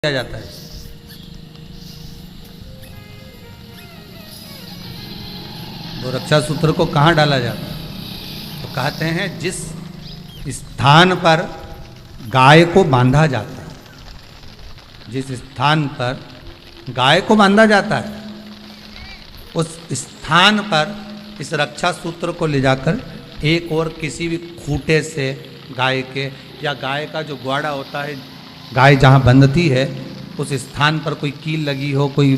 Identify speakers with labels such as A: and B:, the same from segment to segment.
A: किया जाता है। वो रक्षा सूत्र को कहाँ डाला जाता है? तो कहते हैं जिस स्थान पर गाय को बांधा जाता है, जिस स्थान पर गाय को बांधा जाता है, उस स्थान पर इस रक्षा सूत्र को ले जाकर एक और किसी भी खूंटे से गाय के या गाय का जो ग्वाड़ा होता है, गाय जहाँ बंधती है उस स्थान पर कोई कील लगी हो, कोई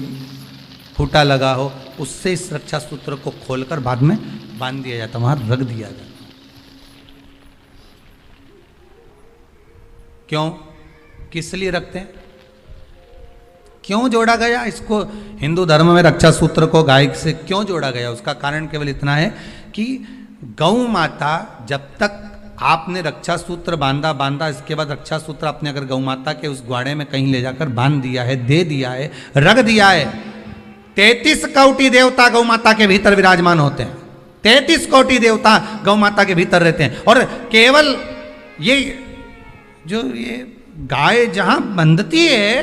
A: खूंटा लगा हो, उससे इस रक्षा सूत्र को खोलकर बाद में बांध दिया जाता, वहाँ रख दिया जाता। क्यों, किस लिए रखते हैं, क्यों जोड़ा गया इसको? हिंदू धर्म में रक्षा सूत्र को गाय से क्यों जोड़ा गया? उसका कारण केवल इतना है कि गौ माता, जब तक आपने रक्षा सूत्र बांधा, इसके बाद रक्षा सूत्र आपने अगर गौ माता के उस ग्वाड़े में कहीं ले जाकर बांध दिया है, दे दिया है, रख दिया है, 33 कोटि देवता गौ माता के भीतर विराजमान होते हैं। 33 कोटि देवता गौ माता के भीतर रहते हैं। और केवल ये जो ये गाय जहाँ बंधती है,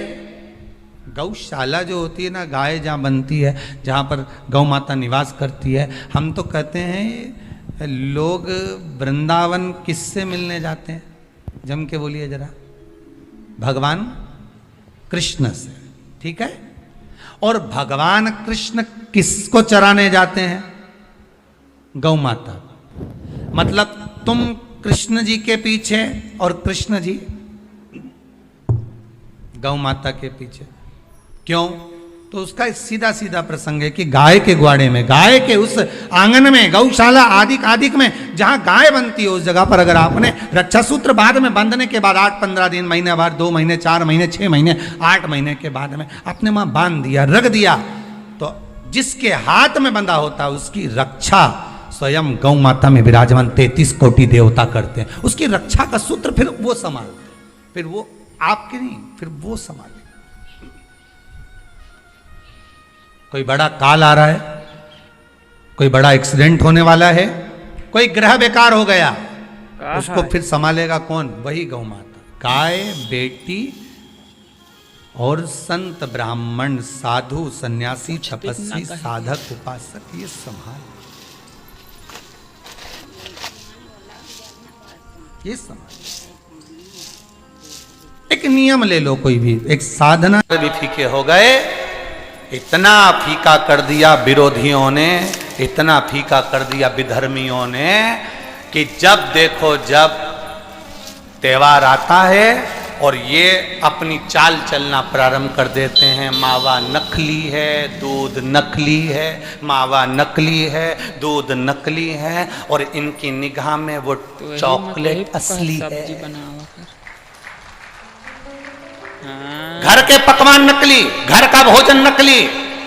A: गौशाला जो होती है ना, गाय जहाँ बनती है, जहाँ पर गौ माता निवास करती है, हम तो कहते हैं लोग वृंदावन किससे मिलने जाते हैं? जम के बोलिए जरा, भगवान कृष्ण से, ठीक है? और भगवान कृष्ण किसको चराने जाते हैं? गौ माता। मतलब तुम कृष्ण जी के पीछे और कृष्ण जी गौ माता के पीछे। क्यों? तो उसका सीधा सीधा प्रसंग है कि गाय के ग्वाड़े में, गाय के उस आंगन में, गौशाला आदि में जहां गाय बनती है, उस जगह पर अगर आपने रक्षा सूत्र बाद में बांधने के बाद 8-15 दिन, महीने बाद, 2 महीने, 4 महीने, 6 महीने, 8 महीने के बाद में आपने वहां बांध दिया, रख दिया, तो जिसके हाथ में बंधा होता है उसकी रक्षा स्वयं गौ माता में विराजमान 33 कोटि देवता करते हैं। उसकी रक्षा का सूत्र फिर वो संभालते हैं, फिर वो आपके नहीं, फिर वो संभाले। कोई बड़ा काल आ रहा है, कोई बड़ा एक्सीडेंट होने वाला है, कोई ग्रह बेकार हो गया, उसको फिर संभालेगा कौन? वही गौ माता। गाय, बेटी और संत, ब्राह्मण, साधु, सन्यासी, तपस्वी, साधक, उपासक, ये संभाल, ये संभाल। एक नियम ले लो कोई भी, एक साधना भी फीके हो गए, इतना फीका कर दिया विरोधियों ने, इतना फीका कर दिया विधर्मियों ने कि जब देखो जब त्योहार आता है और ये अपनी चाल चलना प्रारंभ कर देते हैं। मावा नकली है, दूध नकली है, मावा नकली है, दूध नकली है, और इनकी निगाह में वो चॉकलेट असली है। घर के पकवान नकली, घर का भोजन नकली,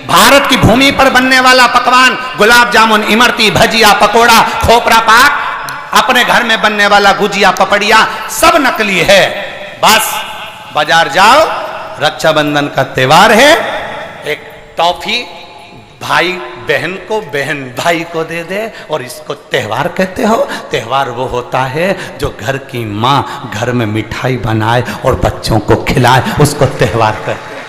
A: भारत की भूमि पर बनने वाला पकवान, गुलाब जामुन, इमरती, भजिया, पकोड़ा, खोपरा पाक, अपने घर में बनने वाला गुजिया, पपड़िया, सब नकली है। बस बाजार जाओ, रक्षाबंधन का त्योहार है, एक टॉफी भाई बहन को, बहन भाई को दे दे, और इसको त्योहार कहते हो? त्योहार वो होता है जो घर की माँ घर में मिठाई बनाए और बच्चों को खिलाए, उसको त्योहार कहते हैं।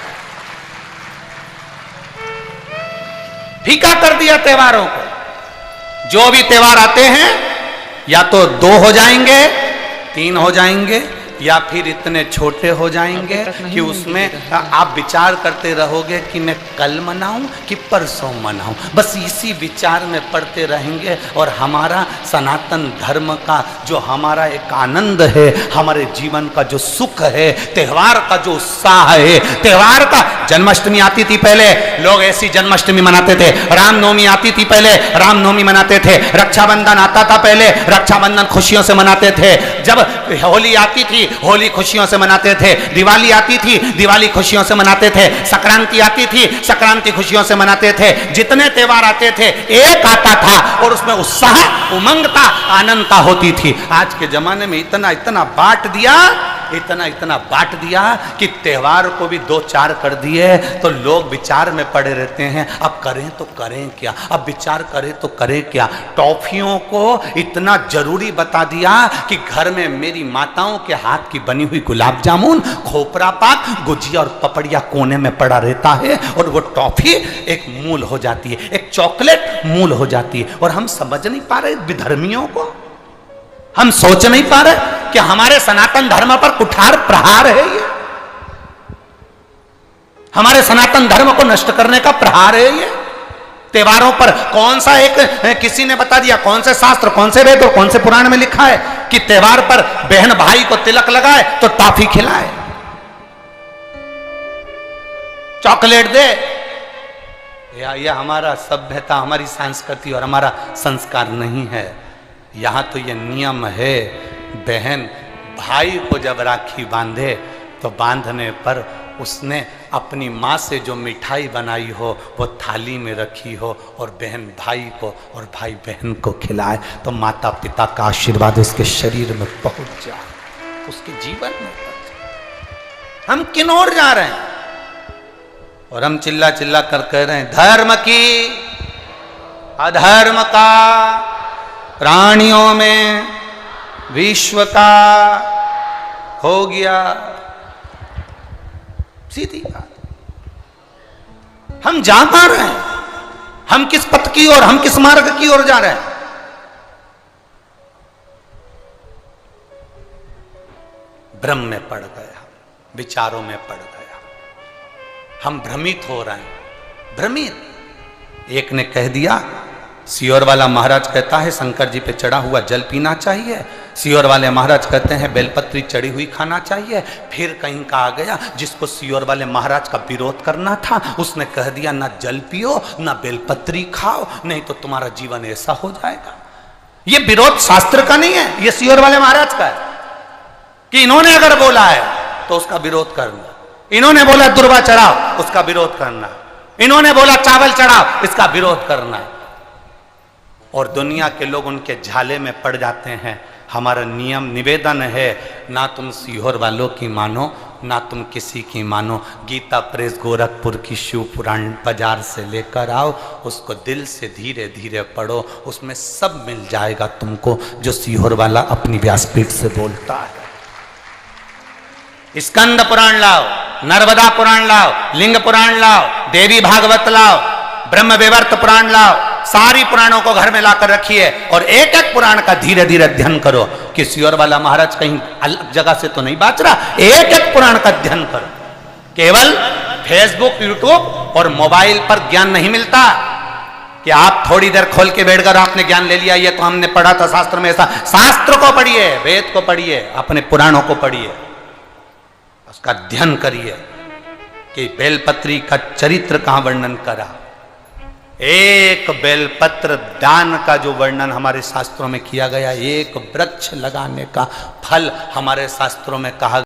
A: फीका कर दिया त्योहारों को। जो भी त्योहार आते हैं या तो 2 हो जाएंगे, 3 हो जाएंगे, या फिर इतने छोटे हो जाएंगे कि उसमें आप विचार करते रहोगे कि मैं कल मनाऊं कि परसों मनाऊं। बस इसी विचार में पड़ते रहेंगे, और हमारा सनातन धर्म का जो हमारा एक आनंद है, हमारे जीवन का जो सुख है, त्योहार का जो उत्साह है, त्योहार का, जन्माष्टमी आती थी पहले, लोग ऐसी जन्माष्टमी मनाते थे। रामनवमी आती थी पहले, रामनवमी मनाते थे। रक्षाबंधन आता था पहले, रक्षाबंधन खुशियों से मनाते थे। जब होली आती थी, होली खुशियों से मनाते थे। दिवाली आती थी, दिवाली खुशियों से मनाते थे। संक्रांति आती थी, संक्रांति खुशियों से मनाते थे। जितने त्योहार आते थे, एक आता था और उसमें उत्साह, उमंगता, आनंदता होती थी। आज के जमाने में इतना इतना बांट दिया, इतना इतना बांट दिया कि त्योहार को भी 2-4 कर दिए, तो लोग विचार में पड़े रहते हैं, अब करें तो करें क्या, अब विचार करें तो करें क्या। टॉफियों को इतना जरूरी बता दिया कि घर में मेरी माताओं के हाथ की बनी हुई गुलाब जामुन, खोपरा पाक, गुजिया और पपड़िया कोने में पड़ा रहता है, और वो टॉफी एक मूल हो जाती है, एक चॉकलेट मूल हो जाती है। और हम समझ नहीं पा रहे विधर्मियों को, हम सोच नहीं पा रहे कि हमारे सनातन धर्म पर कुठार प्रहार है ये, हमारे सनातन धर्म को नष्ट करने का प्रहार है ये। त्योहारों पर कौन सा एक किसी ने बता दिया, कौन से शास्त्र, कौन से वेद और कौन से पुराण में लिखा है कि त्योहार पर बहन भाई को तिलक लगाए तो टॉफी खिलाए, चॉकलेट दे। यह हमारा सभ्यता, हमारी संस्कृति और हमारा संस्कार नहीं है। यहां तो यह नियम है, बहन भाई को जब राखी बांधे तो बांधने पर उसने अपनी माँ से जो मिठाई बनाई हो वो थाली में रखी हो, और बहन भाई को और भाई बहन को खिलाए, तो माता पिता का आशीर्वाद उसके शरीर में पहुंच जाए, उसके जीवन में पहुंच जाए। हम किन ओर जा रहे हैं? और हम चिल्ला चिल्ला कर कह रहे हैं धर्म की अधर्म का, प्राणियों में विश्व का हो गया। सीधी बात। हम जा पा रहे हैं, हम किस पथ की ओर, हम किस मार्ग की ओर जा रहे हैं? भ्रम में पड़ गया, विचारों में पड़ गया, हम भ्रमित हो रहे हैं, भ्रमित। एक ने कह दिया, सियोर वाला महाराज कहता है शंकर जी पे चढ़ा हुआ जल पीना चाहिए, सियोर वाले महाराज कहते हैं बेलपत्री चढ़ी हुई खाना चाहिए। फिर कहीं का आ गया जिसको सियोर वाले महाराज का विरोध करना था, उसने कह दिया ना जल पियो ना बेलपत्री खाओ, नहीं तो तुम्हारा जीवन ऐसा हो जाएगा। ये विरोध शास्त्र का नहीं है, ये सियोर वाले महाराज का है कि इन्होंने अगर बोला है तो उसका विरोध करना, इन्होंने बोला दुर्वा चढ़ाओ उसका विरोध करना, इन्होंने बोला चावल चढ़ाओ इसका विरोध करना। और दुनिया के लोग उनके झाले में पड़ जाते हैं। हमारा नियम निवेदन है, ना तुम सीहोर वालों की मानो ना तुम किसी की मानो। गीता प्रेस गोरखपुर की शिव पुराण बाजार से लेकर आओ, उसको दिल से धीरे धीरे पढ़ो, उसमें सब मिल जाएगा तुमको जो सीहोर वाला अपनी व्यासपीठ से बोलता है। स्कंद पुराण लाओ, नर्मदा पुराण लाओ, लिंग पुराण लाओ, देवी भागवत लाओ, ब्रह्म विवर्त पुराण लाओ, सारी पुराणों को घर में लाकर रखिए और एक एक पुराण का धीरे धीरे अध्ययन करो कि सियोर वाला महाराज कहीं अलग जगह से तो नहीं बात रहा। एक एक पुराण का अध्ययन करो। केवल फेसबुक, यूट्यूब और मोबाइल पर ज्ञान नहीं मिलता कि आप थोड़ी देर खोल के बैठकर आपने ज्ञान ले लिया, ये तो हमने पढ़ा था शास्त्र में ऐसा। शास्त्र को पढ़िए, वेद को पढ़िए, अपने पुराणों को पढ़िए, उसका अध्ययन करिए कि बेलपत्री का चरित्र कहां वर्णन करा। एक बेलपत्र दान का जो वर्णन हमारे शास्त्रों में किया गया, एक वृक्ष लगाने का फल हमारे शास्त्रों में कहा